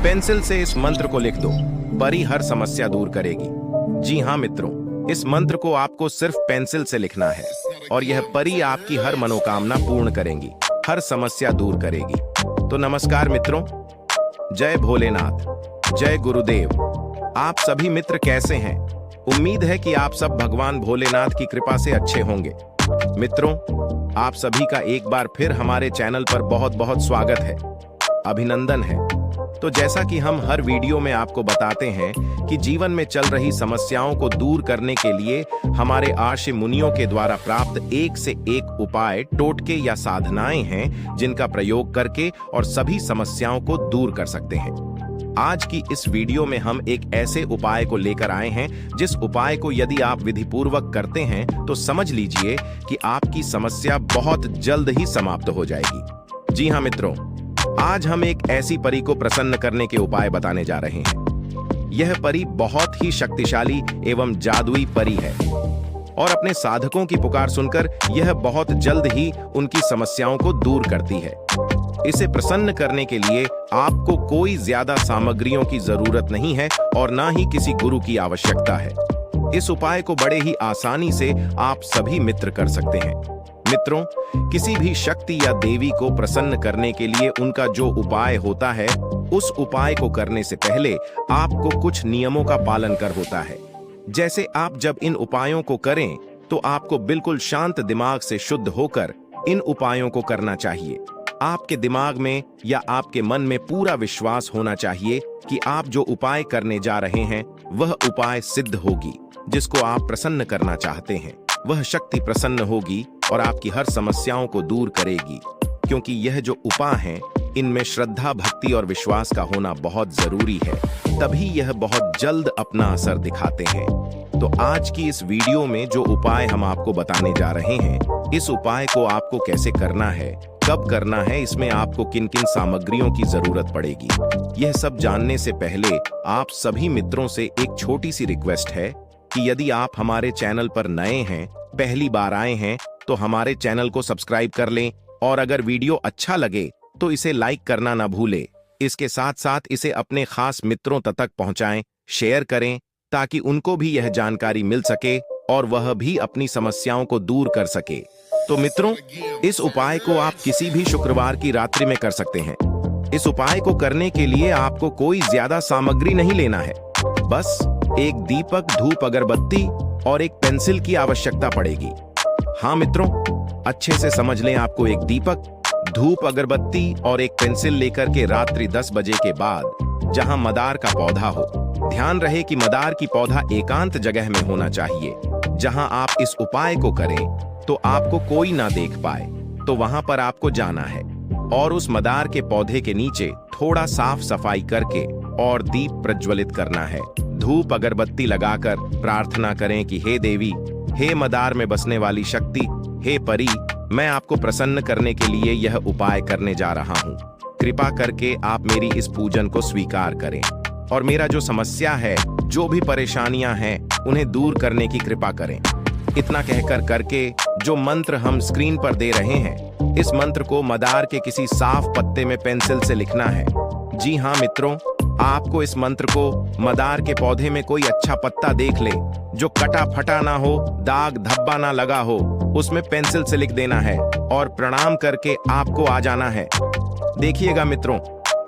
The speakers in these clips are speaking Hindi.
पेंसिल से इस मंत्र को लिख दो, परी हर समस्या दूर करेगी। जी हाँ मित्रों, इस मंत्र को आपको सिर्फ पेंसिल से लिखना है और यह परी आपकी हर मनोकामना पूर्ण करेंगी, हर समस्या दूर करेगी। तो नमस्कार मित्रों, जय भोलेनाथ, जय गुरुदेव। आप सभी मित्र कैसे हैं? उम्मीद है कि आप सब भगवान भोलेनाथ की कृपा से अच्छे होंगे। मित्रों, आप सभी का एक बार फिर हमारे चैनल पर बहुत बहुत स्वागत है, अभिनंदन है। तो जैसा कि हम हर वीडियो में आपको बताते हैं कि जीवन में चल रही समस्याओं को दूर करने के लिए हमारे आर्षि मुनियों के द्वारा प्राप्त एक से एक उपाय, टोटके या साधनाएं हैं जिनका प्रयोग करके और सभी समस्याओं को दूर कर सकते हैं। आज की इस वीडियो में हम एक ऐसे उपाय को लेकर आए हैं जिस उपाय को यदि आप विधिपूर्वक करते हैं तो समझ लीजिए कि आपकी समस्या बहुत जल्द ही समाप्त हो जाएगी। जी हाँ मित्रों, आज हम एक ऐसी परी को प्रसन्न करने के उपाय बताने जा रहे हैं। यह परी बहुत ही शक्तिशाली एवं जादुई परी है और अपने साधकों की पुकार सुनकर यह बहुत जल्द ही उनकी समस्याओं को दूर करती है। इसे प्रसन्न करने के लिए आपको कोई ज्यादा सामग्रियों की जरूरत नहीं है और ना ही किसी गुरु की आवश्यकता है। इस उपाय को बड़े ही आसानी से आप सभी मित्र कर सकते हैं। मित्रों, किसी भी शक्ति या देवी को प्रसन्न करने के लिए उनका जो उपाय होता है, उस उपाय को करने से पहले आपको कुछ नियमों का पालन कर होता है। जैसे आप जब इन उपायों को करें तो आपको बिल्कुल शांत दिमाग से शुद्ध होकर इन उपायों को करना चाहिए। आपके दिमाग में या आपके मन में पूरा विश्वास होना चाहिए कि आप जो उपाय करने जा रहे हैं वह उपाय सिद्ध होगी। जिसको आप प्रसन्न करना चाहते हैं वह शक्ति प्रसन्न होगी और आपकी हर समस्याओं को दूर करेगी, क्योंकि यह जो उपाय हैं इनमें श्रद्धा, भक्ति और विश्वास का होना बहुत जरूरी है, तभी यह बहुत जल्द अपना असर दिखाते हैं। तो आज की इस वीडियो में जो उपाय हम आपको बताने जा रहे हैं, इस उपाय को आपको कैसे करना है, कब करना है, इसमें आपको किन किन सामग्रियों की जरूरत पड़ेगी, यह सब जानने से पहले आप सभी मित्रों से एक छोटी सी रिक्वेस्ट है कि यदि आप हमारे चैनल पर नए हैं, पहली बार आए हैं, तो हमारे चैनल को सब्सक्राइब कर लें और अगर वीडियो अच्छा लगे तो इसे लाइक करना ना भूलें। इसके साथ साथ इसे अपने खास मित्रों तक पहुंचाएं, शेयर करें ताकि उनको भी यह जानकारी मिल सके और वह भी अपनी समस्याओं को दूर कर सके। तो मित्रों, इस उपाय को आप किसी भी शुक्रवार की रात्रि में कर सकते हैं। इस उपाय को करने के लिए आपको कोई ज्यादा सामग्री नहीं लेना है, बस एक दीपक, धूप, अगरबत्ती और एक पेंसिल की आवश्यकता पड़ेगी। हाँ मित्रों, अच्छे से समझ लें, आपको एक दीपक, धूप, अगरबत्ती और एक पेंसिल लेकर के रात्रि 10 बजे के बाद जहां मदार का पौधा हो, ध्यान रहे कि मदार की पौधा एकांत जगह में होना चाहिए। जहां आप इस उपाय को करें तो आपको कोई ना देख पाए, तो वहां पर आपको जाना है और उस मदार के पौधे के नीचे थोड़ा साफ सफाई करके और दीप प्रज्वलित करना है। धूप, अगरबत्ती लगाकर प्रार्थना करें कि हे देवी, हे मदार में बसने वाली शक्ति, हे परी, मैं आपको प्रसन्न करने के लिए यह उपाय करने जा रहा हूँ। कृपा करके आप मेरी इस पूजन को स्वीकार करें और मेरा जो समस्या है, जो भी परेशानियां हैं, उन्हें दूर करने की कृपा करें। इतना कहकर करके जो मंत्र हम स्क्रीन पर दे रहे हैं, इस मंत्र को मदार के किसी साफ पत्ते में पेंसिल से लिखना है। जी हाँ मित्रों, आपको इस मंत्र को मदार के पौधे में कोई अच्छा पत्ता देख ले जो कटा फटा ना हो, दाग धब्बा ना लगा हो, उसमें पेंसिल से लिख देना है और प्रणाम करके आपको आ जाना है। देखिएगा मित्रों,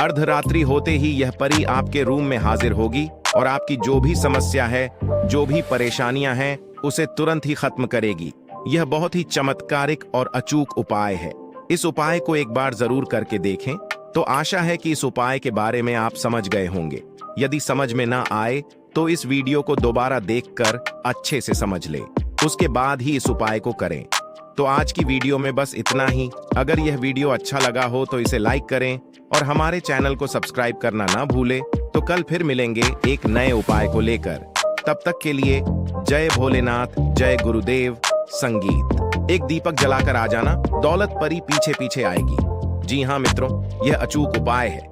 अर्धरात्रि होते ही यह परी आपके रूम में हाजिर होगी और आपकी जो भी समस्या है, जो भी परेशानियां हैं, उसे तुरंत ही खत्म करेगी। यह बहुत ही चमत्कारिक और अचूक उपाय है। इस उपाय को एक बार जरूर करके देखें। तो आशा है कि इस उपाय के बारे में आप समझ गए होंगे। यदि समझ में ना आए तो इस वीडियो को दोबारा देखकर अच्छे से समझ लें, उसके बाद ही इस उपाय को करें। तो आज की वीडियो में बस इतना ही। अगर यह वीडियो अच्छा लगा हो तो इसे लाइक करें और हमारे चैनल को सब्सक्राइब करना ना भूलें। तो कल फिर मिलेंगे एक नए उपाय को लेकर। तब तक के लिए जय भोलेनाथ, जय गुरुदेव। संगीत। एक दीपक जलाकर आ जाना, दौलत परी पीछे पीछे आएगी। जी हाँ मित्रों, यह अचूक उपाय है।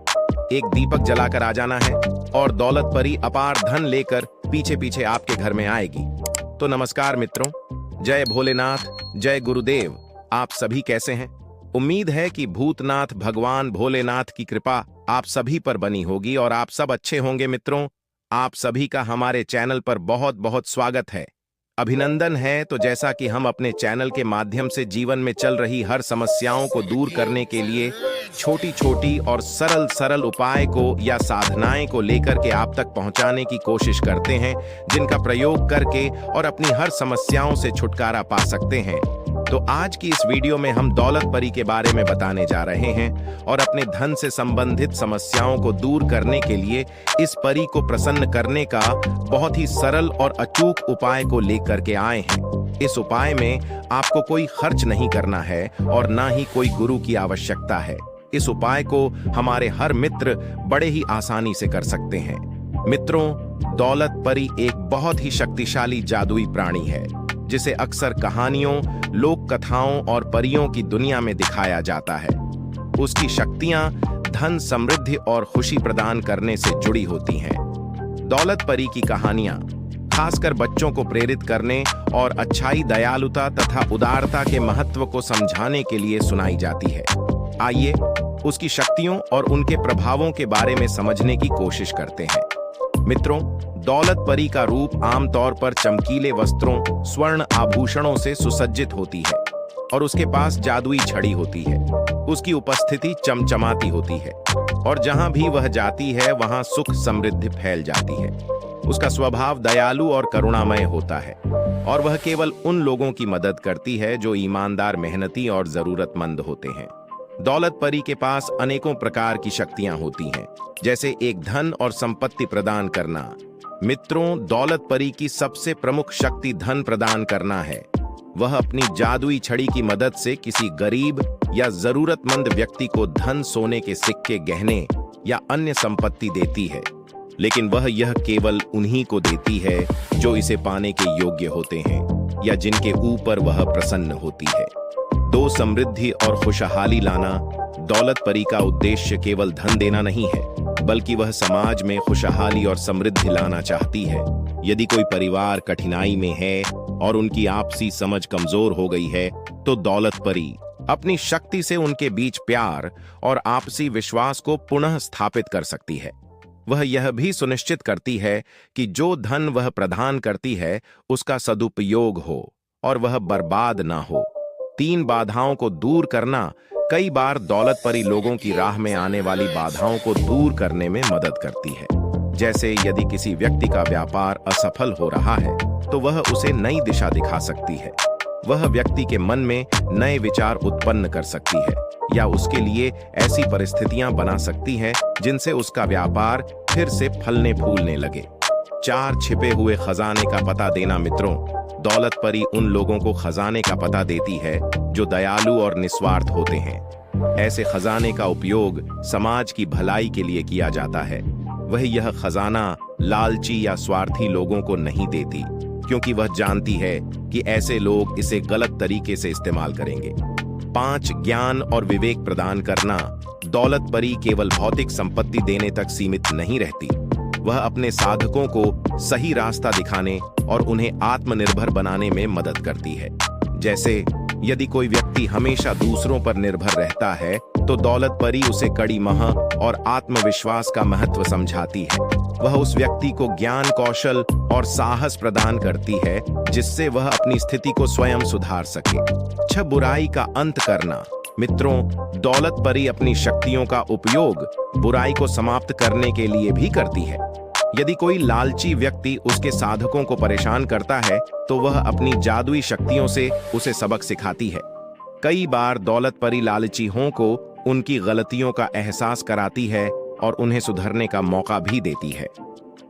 एक दीपक जलाकर आ जाना है और दौलत परी अपार धन लेकर पीछे पीछे आपके घर में आएगी। तो नमस्कार मित्रों, जय भोलेनाथ, जय गुरुदेव। आप सभी कैसे हैं? उम्मीद है कि भूतनाथ भगवान भोलेनाथ की कृपा आप सभी पर बनी होगी और आप सब अच्छे होंगे। मित्रों, आप सभी का हमारे चैनल पर बहुत बहुत स्वागत है, अभिनंदन है। तो जैसा कि हम अपने चैनल के माध्यम से जीवन में चल रही हर समस्याओं को दूर करने के लिए छोटी छोटी और सरल सरल उपाय को या साधनाएं को लेकर के आप तक पहुंचाने की कोशिश करते हैं, जिनका प्रयोग करके और अपनी हर समस्याओं से छुटकारा पा सकते हैं। तो आज की इस वीडियो में हम दौलत परी के बारे में बताने जा रहे हैं और अपने धन से संबंधित समस्याओं को दूर करने के लिए इस परी को प्रसन्न करने का बहुत ही सरल और अचूक उपाय को लेकर के आए हैं। इस उपाय में आपको कोई खर्च नहीं करना है और ना ही कोई गुरु की आवश्यकता है। इस उपाय को हमारे हर मित्र बड़े ही आसानी से कर सकते हैं। मित्रों, दौलत परी एक बहुत ही शक्तिशाली जादुई प्राणी है, जिसे अक्सर कहानियों, लोक कथाओं और परियों की दुनिया में दिखाया जाता है। उसकी शक्तियां धन, समृद्धि और खुशी प्रदान करने से जुड़ी होती हैं। दौलत परी की कहानियां खासकर बच्चों को प्रेरित करने और अच्छाई, दयालुता तथा उदारता के महत्व को समझाने के लिए सुनाई जाती है। आइए उसकी शक्तियों और उनके प्रभावों के बारे में समझने की कोशिश करते हैं। मित्रों, दौलत परी का रूप आमतौर पर चमकीले वस्त्रों, स्वर्ण आभूषणों से सुसज्जित होती है और उसके पास जादुई छड़ी होती है। उसकी उपस्थिति चमचमाती होती है और जहां भी वह जाती है वहां सुख समृद्धि फैल जाती है। उसका स्वभाव दयालु और करुणामय होता है और वह केवल उन लोगों की मदद करती है जो ईमानदार, मेहनती और जरूरतमंद होते हैं। दौलत परी के पास अनेकों प्रकार की शक्तियां होती हैं, जैसे एक धन और संपत्ति प्रदान करना। मित्रों, दौलत परी की सबसे प्रमुख शक्ति धन प्रदान करना है। वह अपनी जादुई छड़ी की मदद से किसी गरीब या जरूरतमंद व्यक्ति को धन, सोने के सिक्के, गहने या अन्य संपत्ति देती है। लेकिन वह यह केवल उन्हीं को देती है जो इसे पाने के योग्य होते हैं या जिनके ऊपर वह प्रसन्न होती है। दो समृद्धि और खुशहाली लाना। दौलत परी का उद्देश्य केवल धन देना नहीं है, बल्कि वह समाज में खुशहाली और समृद्धि लाना चाहती है। यदि कोई परिवार कठिनाई में है और उनकी आपसी समझ कमजोर हो गई है, तो दौलत परी अपनी शक्ति से उनके बीच प्यार और आपसी विश्वास को पुनः स्थापित कर सकती है। वह यह भी सुनिश्चित करती है कि जो धन वह प्रदान करती है उसका सदुपयोग हो और वह बर्बाद ना हो। 3 बाधाओं को दूर करना। कई बार दौलत परी लोगों की राह में आने वाली बाधाओं को दूर करने में मदद करती है। जैसे यदि किसी व्यक्ति का व्यापार असफल हो रहा है, तो वह उसे नई दिशा दिखा सकती है। वह व्यक्ति के मन में नए विचार उत्पन्न कर सकती है या उसके लिए ऐसी परिस्थितियां बना सकती है जिनसे उसका व्यापार फिर से फलने फूलने लगे। 4 छिपे हुए खजाने का पता देना। मित्रों, दौलत परी उन लोगों को खजाने का पता देती है जो दयालु और निस्वार्थ होते हैं। ऐसे खजाने का उपयोग समाज की भलाई के लिए किया जाता है। वह यह खजाना लालची या स्वार्थी लोगों को नहीं देती, क्योंकि वह जानती है कि ऐसे लोग इसे गलत तरीके से इस्तेमाल करेंगे। 5 ज्ञान और विवेक प्रदान करना। दौलत परी केवल भौतिक संपत्ति देने तक सीमित नहीं रहती। वह अपने साधकों को सही रास्ता दिखाने और उन्हें आत्मनिर्भर बनाने में मदद करती है। जैसे यदि कोई व्यक्ति हमेशा दूसरों पर निर्भर रहता है, तो दौलत परी उसे कड़ी मेहनत और आत्मविश्वास का महत्व समझाती है। वह उस व्यक्ति को ज्ञान, कौशल और साहस प्रदान करती है, जिससे वह अपनी स्थिति को स्वयं सुधार सके। 6 बुराई का अंत करना। मित्रों, दौलत परी अपनी शक्तियों का उपयोग बुराई को समाप्त करने के लिए भी करती है। यदि कोई लालची व्यक्ति उसके साधकों को परेशान करता है, तो वह अपनी जादुई शक्तियों से उसे सबक सिखाती है। कई बार दौलत परी लालचीहों को उनकी गलतियों का एहसास कराती है और उन्हें सुधरने का मौका भी देती है।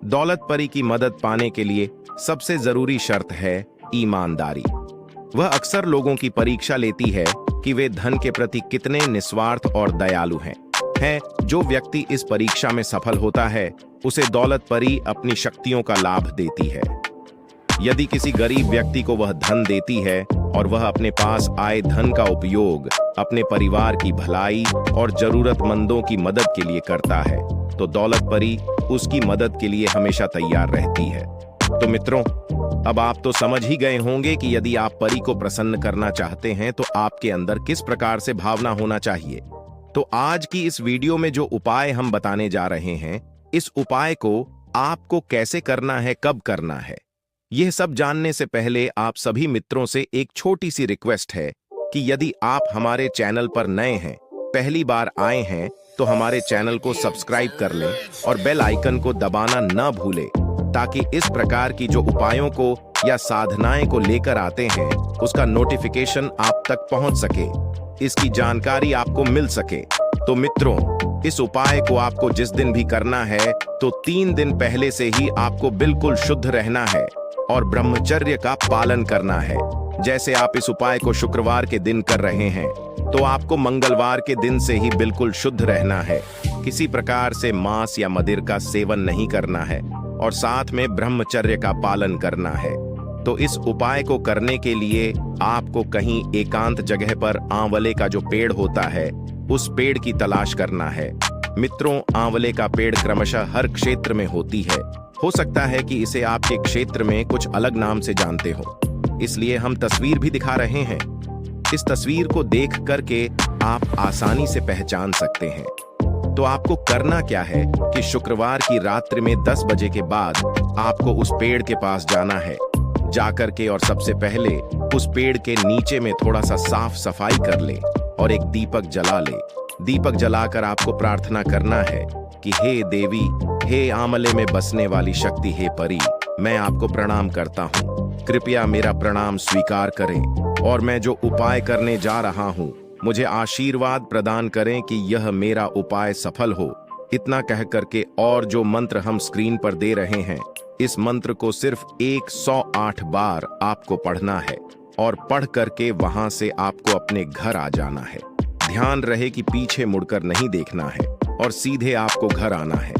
दौलत परी की मदद पाने के लिए सबसे जरूरी शर्त है ईमानदारी। वह अक्सर लोगों की परीक्षा लेती है कि वे धन के प्रति कितने निस्वार्थ और दयालु हैं। जो व्यक्ति इस परीक्षा में सफल होता है, उसे दौलत परी अपनी शक्तियों का लाभ देती है। यदि किसी गरीब व्यक्ति को वह धन देती है और वह अपने पास आए धन का उपयोग अपने परिवार की भलाई और जरूरतमंदों की मदद के लिए करता है, तो दौलत परी उसकी मदद के लिए हमेशा तैयार रहती है। तो मित्रों, अब आप तो समझ ही गए होंगे कि यदि आप परी को प्रसन्न करना चाहते हैं तो आपके अंदर किस प्रकार से भावना होना चाहिए। तो आज की इस वीडियो में जो उपाय हम बताने जा रहे हैं, इस उपाय को आपको कैसे करना है, कब करना है, यह सब जानने से पहले आप सभी मित्रों से एक छोटी सी रिक्वेस्ट है कि यदि आप हमारे चैनल पर नए हैं, पहली बार आए हैं, तो हमारे चैनल को सब्सक्राइब कर लें और बेल आइकन को दबाना ना भूलें, ताकि इस प्रकार की जो उपायों को या साधनाएं को लेकर आते हैं उसका नोटिफिकेशन आप तक पहुंच सके, इसकी जानकारी आपको मिल सके। तो मित्रों, इस उपाय को आपको जिस दिन भी करना है तो 3 दिन पहले से ही आपको बिल्कुल शुद्ध रहना है और ब्रह्मचर्य का पालन करना है। जैसे आप इस उपाय को शुक्रवार के दिन कर रहे हैं तो आपको मंगलवार के दिन से ही बिल्कुल शुद्ध रहना है। किसी प्रकार से मांस या मदिर का सेवन नहीं करना है और साथ में ब्रह्मचर्य का पालन करना है। तो इस उपाय को करने के लिए आपको कहीं एकांत जगह पर आंवले का जो पेड़ होता है उस पेड़ की तलाश करना है। मित्रों, आंवले का पेड़ क्रमशः हर क्षेत्र में होती है। हो सकता है कि इसे आपके क्षेत्र में कुछ अलग नाम से जानते हो, इसलिए हम तस्वीर भी दिखा रहे हैं। इस तस्वीर को देख करके आप आसानी से पहचान सकते हैं। तो आपको करना क्या है कि शुक्रवार की रात्रि में 10 बजे के बाद आपको उस पेड़ के पास जाना है। जाकर के और सबसे पहले उस पेड़ के नीचे में थोड़ा सा साफ सफाई कर ले और एक दीपक जला ले। दीपक जलाकर आपको प्रार्थना करना है कि हे देवी, हे आंवले में बसने वाली शक्ति, हे परी, मैं आपको प्रणाम करता हूँ। कृपया मेरा प्रणाम स्वीकार करें और मैं जो उपाय करने जा रहा हूँ मुझे आशीर्वाद प्रदान करें कि यह मेरा उपाय सफल हो। इतना कह करके और जो मंत्र हम स्क्रीन पर दे रहे हैं, इस मंत्र को सिर्फ 108 बार आपको पढ़ना है और पढ़ करके वहां से आपको अपने घर आ जाना है। ध्यान रहे कि पीछे मुड़कर नहीं देखना है और सीधे आपको घर आना है।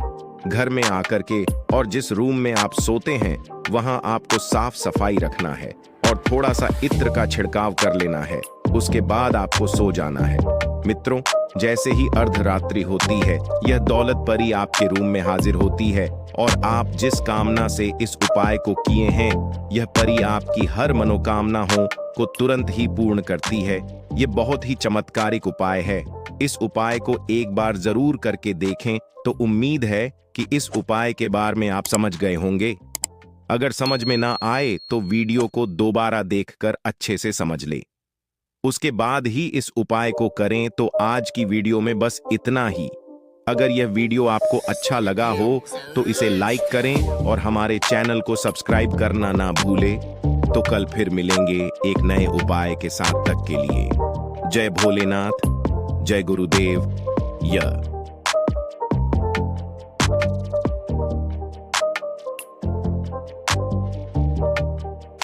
घर में आकर के और जिस रूम में आप सोते हैं वहां आपको साफ सफाई रखना है और थोड़ा सा इत्र का छिड़काव कर लेना है। उसके बाद आपको सो जाना है। मित्रों, जैसे ही अर्धरात्रि होती है, यह दौलत परी आपके रूम में हाजिर होती है और आप जिस कामना से इस उपाय को किए हैं, यह परी आपकी हर मनोकामना हो को तुरंत ही पूर्ण करती है। यह बहुत ही चमत्कारिक उपाय है। इस उपाय को एक बार जरूर करके देखें। तो उम्मीद है कि इस उपाय के बारे में आप समझ गए होंगे। अगर समझ में ना आए तो वीडियो को दोबारा देखकर अच्छे से समझ ले, उसके बाद ही इस उपाय को करें। तो आज की वीडियो में बस इतना ही। अगर यह वीडियो आपको अच्छा लगा हो तो इसे लाइक करें और हमारे चैनल को सब्सक्राइब करना ना भूलें। तो कल फिर मिलेंगे एक नए उपाय के साथ। तक के लिए जय भोलेनाथ, जय गुरुदेव।